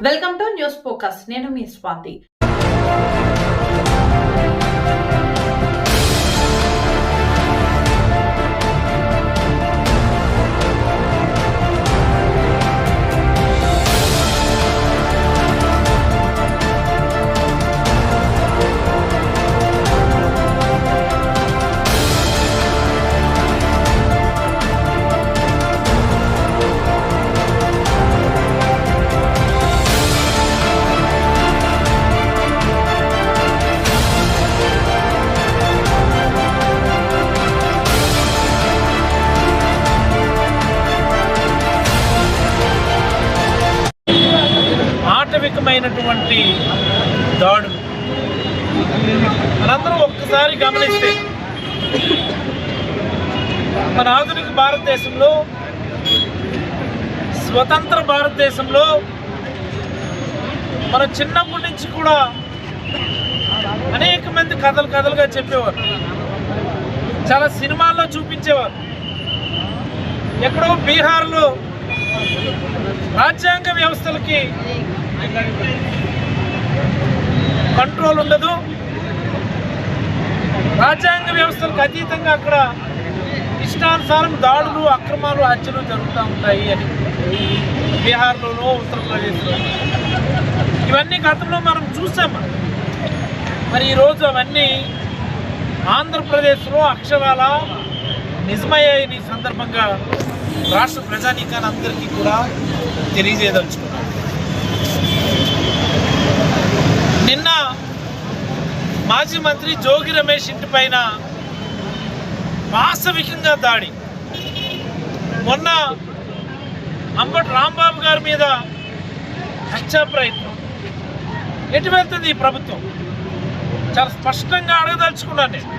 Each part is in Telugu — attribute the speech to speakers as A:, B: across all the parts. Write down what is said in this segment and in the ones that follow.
A: Welcome to news focus. నేను మీ స్వాతి.
B: ఆటవికమైనటువంటి దాడులు మనందరం ఒక్కసారి గమనిస్తే మన ఆధునిక భారతదేశంలో, స్వతంత్ర భారతదేశంలో మన చిన్నప్పటి నుంచి కూడా అనేక మంది కథలుగా చెప్పేవారు. చాలా సినిమాల్లో చూపించేవారు. ఎక్కడో బీహార్లో రాజ్యాంగ వ్యవస్థలకి కంట్రోల్ ఉండదు, రాజ్యాంగ వ్యవస్థలకు అతీతంగా అక్కడ ఇష్టానుసారం దాడులు, అక్రమాలు, హత్యలు జరుగుతూ ఉంటాయి అని బీహార్లోనో ఉత్తరప్రదేశ్లో ఇవన్నీ గతంలో మనం చూసాము. మరి ఈరోజు అవన్నీ ఆంధ్రప్రదేశ్లో అక్షరాల నిజమయ్యాయని సందర్భంగా రాష్ట్ర ప్రజానీకాన్ని అందరికీ కూడా తెలియజేయదలుచుకున్నాను. నిన్న మాజీ మంత్రి జోగి రమేష్ ఇంటి పైన వాస్తవికంగా దాడి, మొన్న అంబటి రాంబాబు గారి మీద హత్యా ప్రయత్నం. ఎటు వెళ్తుంది ఈ ప్రభుత్వం? చాలా స్పష్టంగా అడగదలుచుకున్నాను నేను.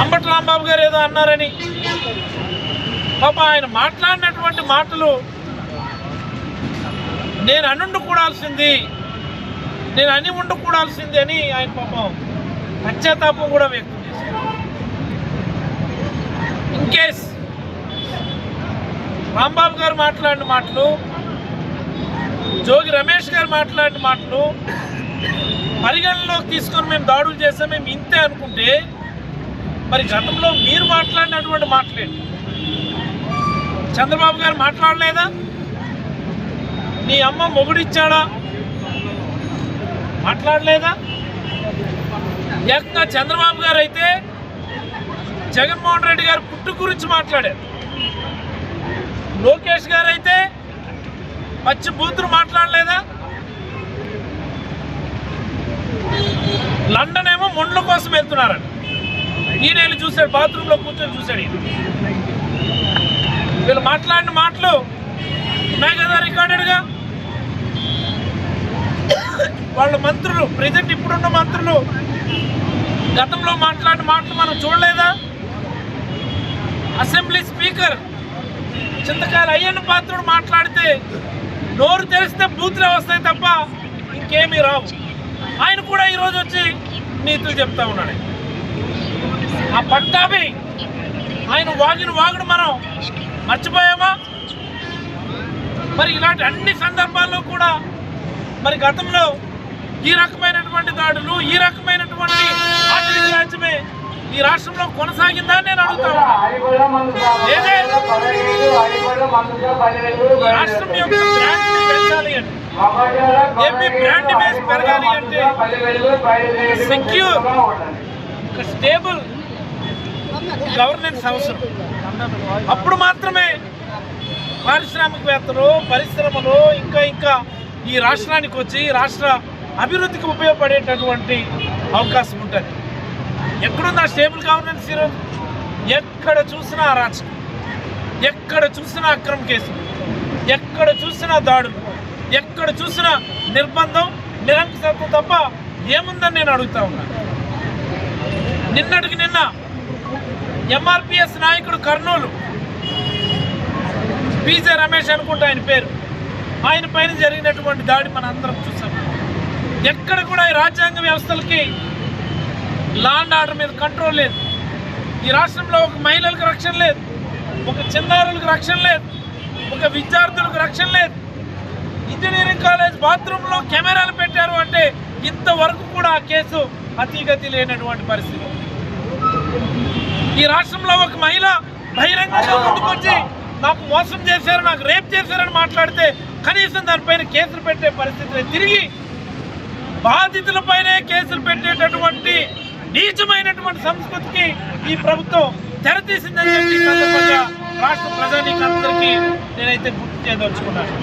B: అంబటి రాంబాబు గారు ఏదో అన్నారని పాప ఆయన మాట్లాడినటువంటి మాటలు నేను అని ఉండకూడాల్సింది, నేను అని ఉండకూడాల్సింది అని ఆయన పాపం పశ్చాత్తాపం కూడా వ్యక్తం చేశారు. ఇన్కేస్ రాంబాబు గారు మాట్లాడిన మాటలు, జోగి రమేష్ గారు మాట్లాడిన మాటలు పరిగణనలోకి తీసుకొని మేము దాడులు చేస్తాం, మేము ఇంతే అనుకుంటే మరి గతంలో మీరు మాట్లాడినటువంటి మాటలేంటి? చంద్రబాబు గారు మాట్లాడలేదా? నీ అమ్మ మొగుడిచ్చాడా? మాట్లాడలేదా? ఏకంగా చంద్రబాబు గారు అయితే జగన్మోహన్ రెడ్డి గారు పుట్టు గురించి మాట్లాడారు. లోకేష్ గారు అయితే పచ్చి బూతులు మాట్లాడలేదా? లండన్ ఏమో మొండ్ల కోసం వెళ్తున్నారని ఈయన చూశాడు, బాత్రూంలో కూర్చొని చూశాడు. వీళ్ళు మాట్లాడిన మాటలు ఉన్నాయి కదా రికార్డెడ్గా. వాళ్ళ మంత్రులు, ప్రజెంట్ ఇప్పుడున్న మంత్రులు గతంలో మాట్లాడిన మాటలు మనం చూడలేదా? అసెంబ్లీ స్పీకర్ చింతకాయలు అయ్యన్న పాత్రుడు మాట్లాడితే నోరు తెరిస్తే బూతులే వస్తాయి తప్ప ఇంకేమీ రావు. ఆయన కూడా ఈరోజు వచ్చి నీతులు చెప్తా ఉన్నాడు. ఆ పట్టాభి ఆయన వాగుడు మనం మర్చిపోయామా? మరి ఇలాంటి అన్ని సందర్భాల్లో కూడా మరి గతంలో ఈ రకమైనటువంటి దాడులు, ఈ రకమైనటువంటి ఆర్థిక రాజ్యమే ఈ రాష్ట్రంలో కొనసాగిందా నేను అడుగుతాను. రాష్ట్రం యొక్క బ్రాండ్ పెంచాలి అంటే, ఏపీ బ్రాండ్ బేస్ పెరగాలి అంటే సెక్యూర్, ఒక స్టేబుల్ గవర్నెన్స్ అవసరం. అప్పుడు మాత్రమే పారిశ్రామికవేత్తలు, పరిశ్రమలు ఇంకా ఈ రాష్ట్రానికి వచ్చి రాష్ట్ర అభివృద్ధికి ఉపయోగపడేటటువంటి అవకాశం ఉంటుంది. ఎక్కడుంది ఆ స్టేబుల్ గవర్నెన్స్ ఈరోజు? ఎక్కడ చూసినా అరాచకం, ఎక్కడ చూసినా అక్రమ కేసులు, ఎక్కడ చూసినా దాడులు, ఎక్కడ చూసినా నిర్బంధం, నిరంకుశత్వం తప్ప ఏముందని నేను అడుగుతా ఉన్నాను. నిన్నటికి నిన్న ఎంఆర్పిఎస్ నాయకుడు కర్నూలు పీజే రమేష్ అనుకుంటా ఆయన పేరు, ఆయన పైన జరిగినటువంటి దాడి మన అందరం చూసాం. ఎక్కడ కూడా ఈ రాజ్యాంగ వ్యవస్థలకి లా అండ్ ఆర్డర్ మీద కంట్రోల్ లేదు. ఈ రాష్ట్రంలో ఒక మహిళలకు రక్షణ లేదు, ఒక చిన్నారులకు రక్షణ లేదు, ఒక విద్యార్థులకు రక్షణ లేదు. ఇంజనీరింగ్ కాలేజ్ బాత్రూంలో కెమెరాలు పెట్టారు అంటే ఇంతవరకు కూడా ఆ కేసు అతిగతి లేనటువంటి పరిస్థితి. ఈ రాష్ట్రంలో ఒక మహిళ బహిరంగంగా ముందుకొచ్చి నాకు మోసం చేశారు, నాకు రేప్ చేశారని మాట్లాడితే కనీసం దానిపైన కేసులు పెట్టే పరిస్థితి. తిరిగి బాధితులపైనే కేసులు పెట్టేటటువంటి నీచమైనటువంటి సంస్కృతికి ఈ ప్రభుత్వం తెరతీసిందని చెప్పి సందర్భంగా రాష్ట్ర ప్రజానీకందరికీ నేనైతే గుర్తు చేయదలుచుకున్నాను.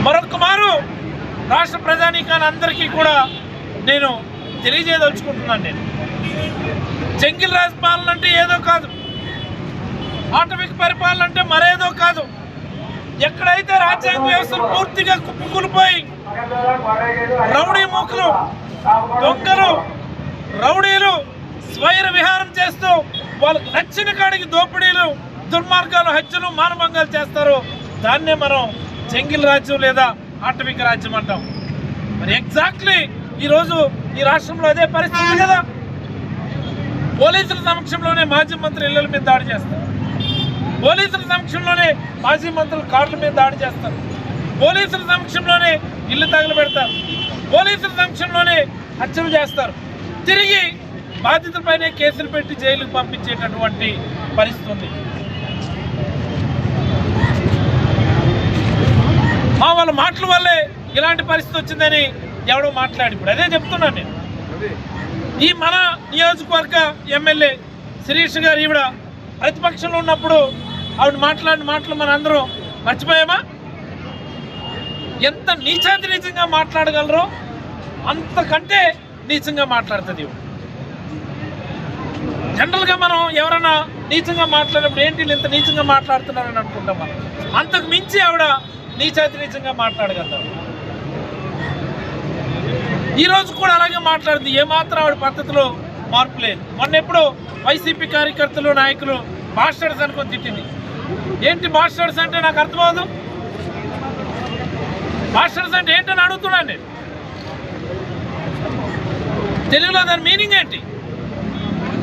B: మరొక మారు రాష్ట్ర ప్రజానీకాన్ని అందరికీ కూడా నేను తెలియజేయదలుచుకుంటున్నాను. నేను జంగిల్ రాజ్ పాలన అంటే ఏదో కాదు, ఆటవిక పరిపాలన అంటే మరేదో కాదు. ఎక్కడైతే రాజ్యాంగ వ్యవస్థలు పూర్తిగా కుప్పకూలిపోయి రౌడీ మూకులు, దొంగలు, రౌడీలు స్వైర విహారం చేస్తూ వాళ్ళకు నచ్చిన కాడికి దోపిడీలు, దుర్మార్గాలు, హత్యలు, మానభంగాలు చేస్తారు, దాన్నే మనం జంగిల్ రాజ్యం లేదా ఆటవిక రాజ్యం అంటాం. మరి ఎగ్జాక్ట్లీ ఈరోజు ఈ రాష్ట్రంలో అదే పరిస్థితి కదా. పోలీసుల సమక్షంలోనే మాజీ మంత్రి ఇళ్ల మీద దాడి చేస్తారు, పోలీసుల సమక్షంలోనే మాజీ మంత్రులు కార్ల మీద దాడి చేస్తారు, పోలీసుల సమక్షంలోనే ఇల్లు తగలబెడతారు, పోలీసుల సమక్షంలోనే హత్యలు చేస్తారు. తిరిగి బాధితులపైనే కేసులు పెట్టి జైలుకు పంపించేటటువంటి పరిస్థితి ఉంది. వాళ్ళ మాటల వల్లే ఇలాంటి పరిస్థితి వచ్చిందని ఎవడో మాట్లాడి ఇప్పుడు అదే చెప్తున్నాను నేను. ఈ మన నియోజకవర్గ ఎమ్మెల్యే శిరీష్ గారు ఈవిడ ప్రతిపక్షంలో ఉన్నప్పుడు ఆవిడ మాట్లాడిన మాటలు మన అందరం మర్చిపోయామా? ఎంత నీచాతి నీచంగా మాట్లాడగలరో అంతకంటే నీచంగా మాట్లాడుతుంది. జనరల్గా మనం ఎవరైనా నీచంగా మాట్లాడినప్పుడు ఏంటి ఇంత నీచంగా మాట్లాడుతున్నారని అనుకుంటాం. మనం అంతకు మించి ఆవిడ నీచాతి నీచంగా మాట్లాడగలుగుతారు. ఈరోజు కూడా అలాగే మాట్లాడుతుంది. ఏమాత్రం ఆవిడ పద్ధతిలో మార్పు లేదు. మొన్న ఎప్పుడో వైసీపీ కార్యకర్తలు, నాయకులు బాస్టర్స్ అనుకొని తిట్టింది. ఏంటి బాస్టర్స్ అంటే నాకు అర్థమవుదు. బాస్టర్స్ అంటే ఏంటని అడుగుతున్నాను నేను. తెలుగులో దాని మీనింగ్ ఏంటి?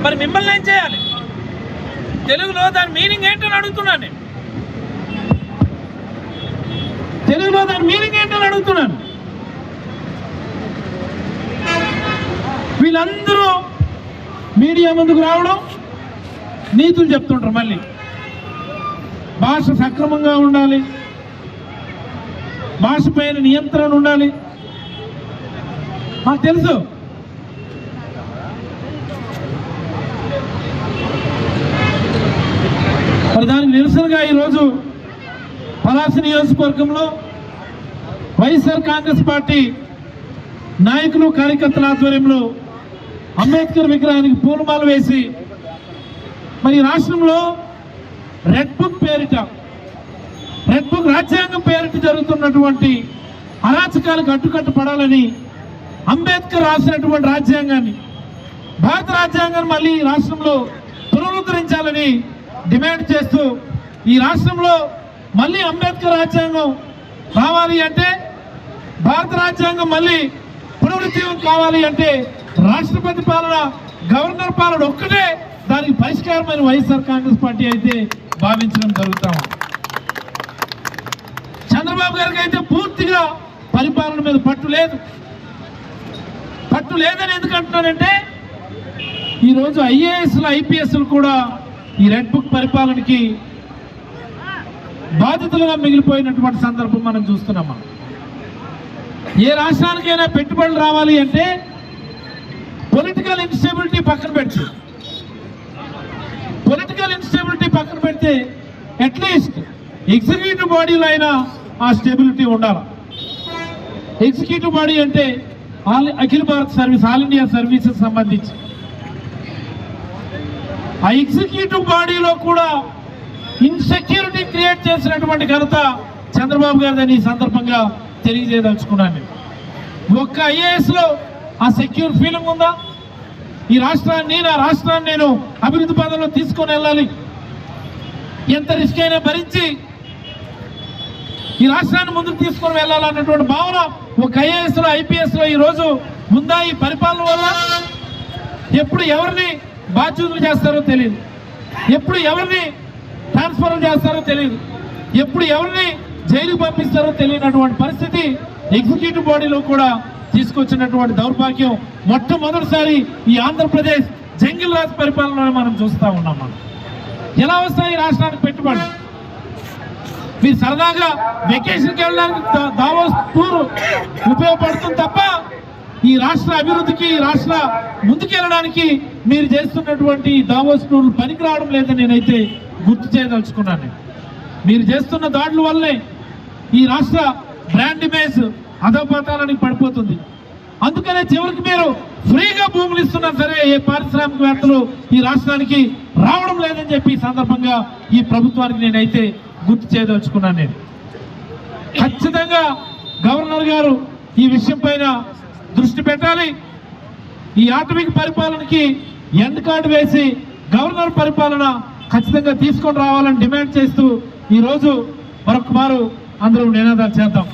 B: మరి మిమ్మల్ని ఏం చేయాలి? తెలుగులో దాని మీనింగ్ ఏంటని అడుగుతున్నాను నేను. తెలుగులో దాని మీనింగ్ ఏంటని అడుగుతున్నాను. వీళ్ళందరూ మీడియా ముందుకు రావడం, నీతులు చెప్తుంటారు. మళ్ళీ భాష సక్రమంగా ఉండాలి, భాష పైన నియంత్రణ ఉండాలి. మాకు తెలుసు. మరి దానికి నిరసనగా ఈరోజు పలాస నియోజకవర్గంలో వైఎస్ఆర్ కాంగ్రెస్ పార్టీ నాయకులు, కార్యకర్తల ఆధ్వర్యంలో అంబేద్కర్ విగ్రహానికి పూలమాల వేసి మరి రాష్ట్రంలో రెడ్ బుక్ పేరిట, రెడ్ బుక్ రాజ్యాంగం పేరిట జరుగుతున్నటువంటి అరాచకాలకు అడ్డుకట్ట పడాలని అంబేద్కర్ రాసినటువంటి రాజ్యాంగాన్ని, భారత రాజ్యాంగాన్ని మళ్ళీ రాష్ట్రంలో పునరుద్ధరించాలని డిమాండ్ చేస్తూ ఈ రాష్ట్రంలో మళ్ళీ అంబేద్కర్ రాజ్యాంగం కావాలి అంటే, భారత రాజ్యాంగం మళ్ళీ పునరుజ్జీవం కావాలి అంటే రాష్ట్రపతి పాలన, గవర్నర్ పాలన ఒక్కటే దానికి పరిష్కారమైన వైఎస్ఆర్ కాంగ్రెస్ పార్టీ అయితే భావించడం జరుగుతాం. చంద్రబాబు గారికి అయితే పూర్తిగా పరిపాలన మీద పట్టు లేదు. పట్టు లేదని ఎందుకు అంటున్నానంటే ఈరోజు ఐఏఎస్లు, ఐపీఎస్లు కూడా ఈ రెడ్ బుక్ పరిపాలనకి బాధితులుగా మిగిలిపోయినటువంటి సందర్భం మనం చూస్తున్నామా. ఏ రాష్ట్రానికైనా పెట్టుబడులు రావాలి అంటే పొలిటికల్ ఇన్స్టెబిలిటీ పక్కన పెట్టి, పొలిటికల్ ఇన్స్టెబిలిటీ పక్కన పెడితే అట్లీస్ట్ ఎగ్జిక్యూటివ్ బాడీలో అయినా ఆ స్టెబిలిటీ ఉండాలి. ఎగ్జిక్యూటివ్ బాడీ అంటే అఖిల భారత్ సర్వీస్, ఆల్ ఇండియా సర్వీసెస్ సంబంధించి ఆ ఎగ్జిక్యూటివ్ బాడీలో కూడా ఇన్సెక్యూరిటీ క్రియేట్ చేసినటువంటి ఘనత చంద్రబాబు గారిని ఈ సందర్భంగా తెలియజేయదలుచుకున్నాను. ఒక్క ఐఏఎస్లో ఆ సెక్యూర్ ఫీలింగ్ ఉందా? ఈ రాష్ట్రాన్ని, నా రాష్ట్రాన్ని నేను అభివృద్ధి పదంలో తీసుకొని వెళ్ళాలి, ఎంత రిస్క్ అయినా భరించి ఈ రాష్ట్రాన్ని ముందుకు తీసుకొని వెళ్ళాలన్నటువంటి భావన ఒక ఐఏఎస్లో, ఐపీఎస్లో ఈరోజు ఉందా? ఈ పరిపాలన వల్ల ఎప్పుడు ఎవరిని బాధ్యతలు చేస్తారో తెలియదు, ఎప్పుడు ఎవరిని ట్రాన్స్ఫర్ చేస్తారో తెలియదు.
C: ఎప్పుడు ఎవరిని జైలుకు పంపిస్తారో తెలియనటువంటి పరిస్థితి ఎగ్జిక్యూటివ్ బాడీలో కూడా తీసుకొచ్చినటువంటి దౌర్భాగ్యం మొట్టమొదటిసారి ఈ ఆంధ్రప్రదేశ్ జంగిల్ రాజ్ పరిపాలనలో మనం చూస్తా ఉన్నాం. మనం ఎలా వస్తాయి రాష్ట్రానికి పెట్టుబడి? మీరు సరదాగా వెకేషన్కి వెళ్ళడానికి దావోస్ టూర్ ఉపయోగపడుతుంది తప్ప ఈ రాష్ట్ర అభివృద్ధికి, రాష్ట్ర ముందుకెళ్ళడానికి మీరు చేస్తున్నటువంటి దావోస్ టూర్లు పనికి రావడం లేదని నేనైతే గుర్తు చేయదలుచుకున్నాను. మీరు చేస్తున్న దాడుల వల్లే ఈ రాష్ట్ర బ్రాండ్ ఇమేజ్ అధోపతాలానికి పడిపోతుంది. అందుకనే చివరికి మీరు ఫ్రీగా భూములు ఇస్తున్నా సరే ఏ పారిశ్రామికవేత్తలు ఈ రాష్ట్రానికి రావడం లేదని చెప్పి ఈ సందర్భంగా ఈ ప్రభుత్వానికి నేనైతే గుర్తు చేయదలుచుకున్నాను. నేను ఖచ్చితంగా గవర్నర్ గారు ఈ విషయం పైన దృష్టి పెట్టాలి. ఈ ఆటవిక పరిపాలనకి ఎండ్ కార్డు వేసి గవర్నర్ పరిపాలన ఖచ్చితంగా తీసుకొని రావాలని డిమాండ్ చేస్తూ ఈరోజు మరొక మారు అందరూ నినాదాలు చేద్దాం.